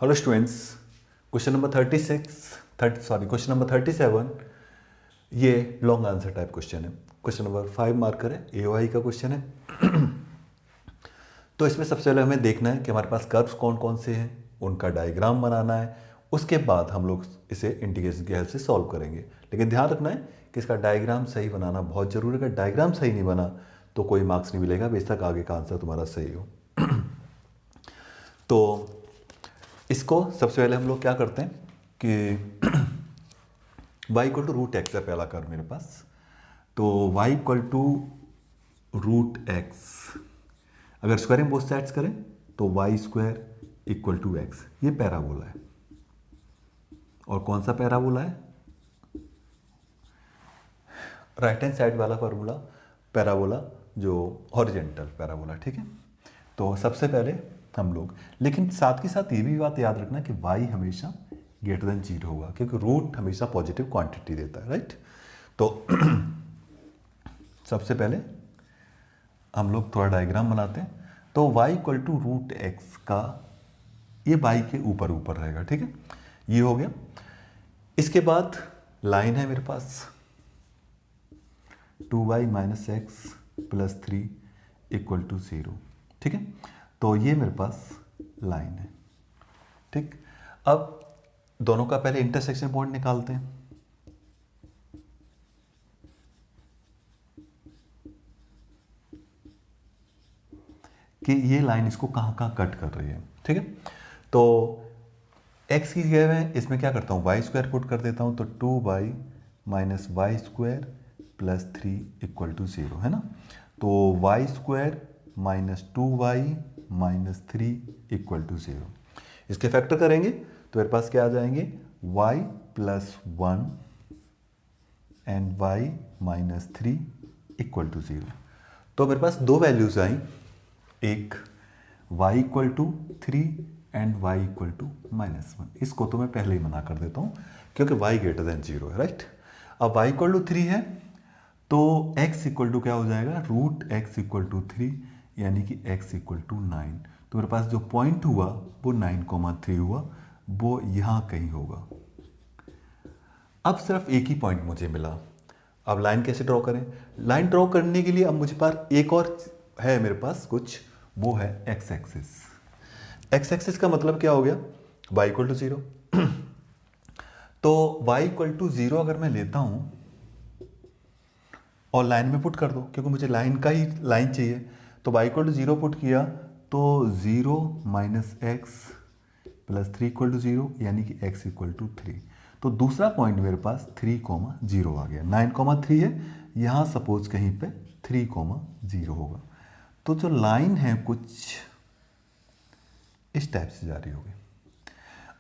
Hello students, question number question number 37 ये long answer type question है। Question number 5 marker है, AOI का question है। तो इसमें सबसे पहले हमें देखना है कि हमारे पास कर्व्स कौन कौन से हैं, उनका डायग्राम बनाना है। उसके बाद हम लोग इसे इंटीग्रेशन की हेल्प से सॉल्व करेंगे। लेकिन ध्यान रखना है कि इसका डायग्राम सही बनाना बहुत ज़रूरी है। अगर डायग्राम सही नहीं बना तो कोई मार्क्स नहीं मिलेगा, बेशक आगे का आंसर तुम्हारा सही हो। तो इसको सबसे पहले हम लोग क्या करते हैं कि y equal to root x है पहला कर्व मेरे पास। तो y equal to root x, अगर स्क्वायरिंग बोथ साइड्स करें तो y square equal to x, ये पैराबोला है। और कौन सा पैराबोला है? राइट हैंड साइड वाला फार्मूला पैराबोला, जो हॉरिजेंटल पैराबोला, ठीक है। तो सबसे पहले हम लोग, लेकिन साथ के साथ ये भी बात याद रखना कि y हमेशा ग्रेटर देन 0 होगा, क्योंकि रूट हमेशा पॉजिटिव क्वांटिटी देता है, राइट। तो सबसे पहले हम लोग थोड़ा डायग्राम बनाते हैं। तो y equal to root x का ये y के ऊपर ऊपर रहेगा, ठीक है। ये हो गया। इसके बाद लाइन है मेरे पास 2y minus x plus 3 equal to 0, ठीक है। तो ये मेरे पास लाइन है, ठीक। अब दोनों का पहले इंटरसेक्शन पॉइंट निकालते हैं। कि ये लाइन इसको कहाँ कहाँ कट कर रही है, ठीक है। तो x की जगह में इसमें क्या करता हूँ, वाई स्क्वायर पुट कर देता हूँ। तो 2y minus y square plus 3 equal to 0 है ना। तो y square minus 2y minus 3 equal to 0, इसके फैक्टर करेंगे तो मेरे पास क्या आ जाएंगे, y plus 1 and y minus 3 equal to 0। तो मेरे पास दो वैल्यूज आई, एक y equal to 3 and y equal to minus 1। इसको तो मैं पहले ही मना कर देता हूँ क्योंकि y ग्रेटर देन 0 है, राइट। अब y इक्वल टू 3 है तो x इक्वल टू क्या हो जाएगा, रूट एक्स इक्वल टू 3, यानी कि x इक्वल टू 9। तो मेरे पास जो पॉइंट हुआ वो 9,3 हुआ, वो यहाँ कहीं होगा। अब सिर्फ एक ही पॉइंट मुझे मिला। अब लाइन कैसे ड्रॉ करें? लाइन ड्रॉ करने के लिए अब मुझे पास एक और है मेरे पास कुछ, वो है एक्स एक्सिस। एक्स एक्सिस का मतलब क्या हो गया, y इक्वल टू 0। तो y इक्वल टू 0 अगर मैं लेता हूं और लाइन में पुट कर दो, क्योंकि मुझे लाइन का ही लाइन चाहिए। तो y इक्वल टू 0 पुट किया तो 0 minus x plus 3 equal to 0, यानी कि x इक्वल टू 3। तो दूसरा पॉइंट मेरे पास 3,0 आ गया। 9,3 है, यहाँ सपोज कहीं पे 3,0 होगा। तो जो लाइन है कुछ इस टाइप से जा रही होगी।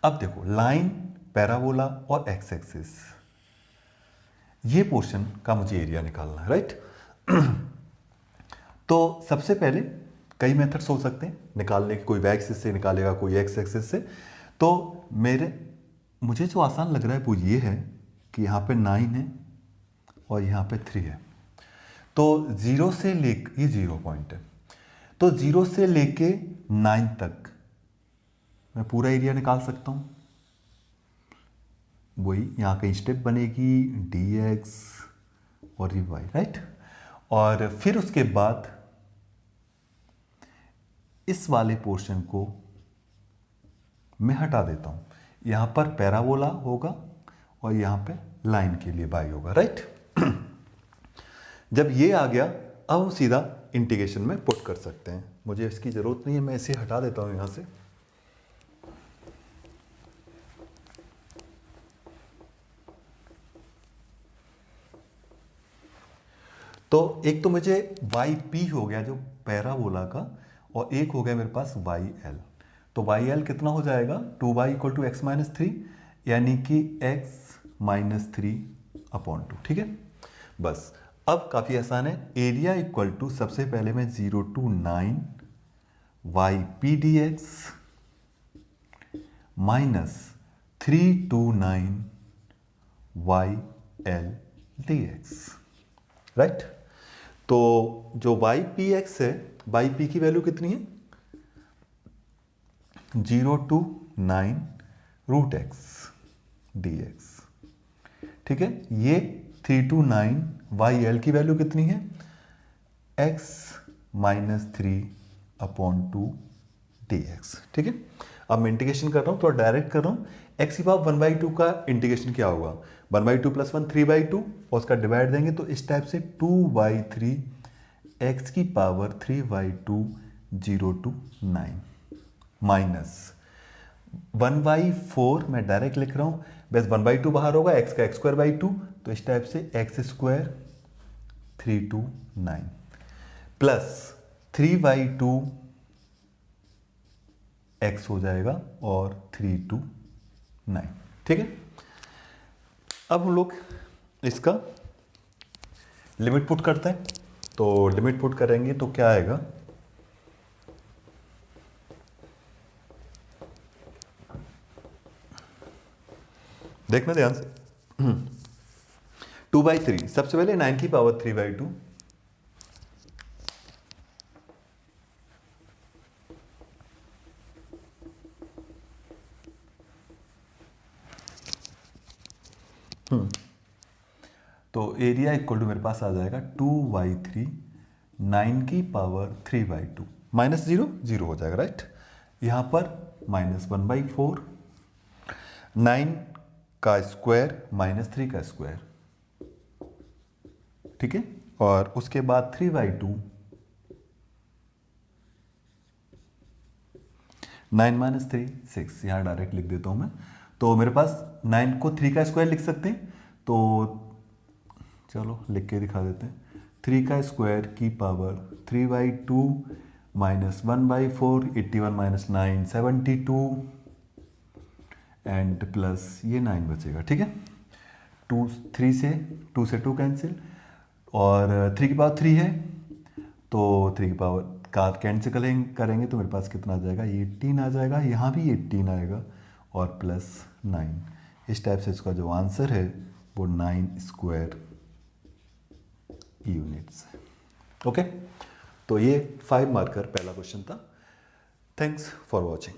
अब देखो, लाइन, पैराबोला और एक्स एक्सिस, ये पोर्शन का मुझे एरिया निकालना है, राइट। तो सबसे पहले कई मेथड्स हो सकते हैं निकालने के, कोई वाई एक्सिस से निकालेगा, कोई एक्स एक्सिस से। तो मुझे जो आसान लग रहा है वो ये है कि यहाँ पे 9 है और यहाँ पे 3 है। तो 0 से लेकर, ये 0 पॉइंट है, तो 0 से लेके 9 तक मैं पूरा एरिया निकाल सकता हूँ। वही यहाँ कहीं स्टेप बनेगी dx और ये y, राइट। और फिर उसके बाद इस वाले पोर्शन को मैं हटा देता हूँ। यहाँ पर पैराबोला होगा और यहाँ पे लाइन के लिए y होगा, राइट। जब ये आ गया, अब हम सीधा इंटीग्रेशन में पुट कर सकते हैं। मुझे इसकी ज़रूरत नहीं है, मैं इसे हटा देता हूँ यहाँ से। तो एक तो मुझे वाई पी हो गया जो पैराबोला का, और एक हो गया मेरे पास वाई एल। तो वाई एल कितना हो जाएगा, 2y equal to x minus 3, यानी कि x माइनस 3 अपॉन 2, ठीक है। बस अब काफ़ी आसान है। एरिया इक्वल टू, सबसे पहले मैं 0 to 9 y p d x minus 3 to 9 y l d x, right. तो जो वाई पी एक्स है, वाई पी की वैल्यू कितनी है, 0 to 9 root x d x. ठीक है, ये 329 वाई एल की वैल्यू कितनी है, x माइनस 3/2 डी एक्स। ठीक है, अब मैं इंटीग्रेशन कर रहा हूँ, थोड़ा डायरेक्ट कर रहा हूँ। एक्स की पावर 1/2 का इंटीग्रेशन क्या होगा, 1/2 + 1 3/2 और उसका डिवाइड देंगे तो इस टाइप से 2/3 x की पावर 3/2 0 to 9 माइनस 1/4 मैं डायरेक्ट लिख रहा हूँ, बस 1/2 बाहर होगा, x का x²/2 तो इस टाइप से x² 3 to 9 प्लस 3/2 x हो जाएगा और 3 to 9। ठीक है, अब हम लोग इसका लिमिट पुट करते हैं। तो लिमिट पुट करेंगे तो क्या आएगा, देखना ध्यान से। 2/3 सबसे पहले 9 की पावर 3/2 तो एरिया इक्वल टू मेरे पास आ जाएगा 2/3 9 की पावर 3/2 माइनस 0 0 हो जाएगा, राइट। यहाँ पर माइनस 1/4 9 का स्क्वायर माइनस 3 का स्क्वायर। ठीक है, और उसके बाद 3/2 9 - 3 6, यहाँ डायरेक्ट लिख देता हूँ मैं। तो मेरे पास 9 को 3 का स्क्वायर लिख सकते हैं, तो चलो लिख के दिखा देते हैं। 3 का स्क्वायर की पावर 3/2 माइनस 1/4 81 - 9 72 एंड प्लस ये 9 बचेगा। ठीक है, 2 से 2 कैंसिल और 3 की पावर 3 है तो 3 की पावर का कैंसिल करेंगे तो मेरे पास कितना आ जाएगा, 18 आ जाएगा, यहाँ भी 18 आएगा और प्लस 9। इस टाइप से इसका जो आंसर है वो 9 स्क्वायर यूनिट्स। ओके, तो ये 5 मार्कर पहला क्वेश्चन था। Thanks for watching.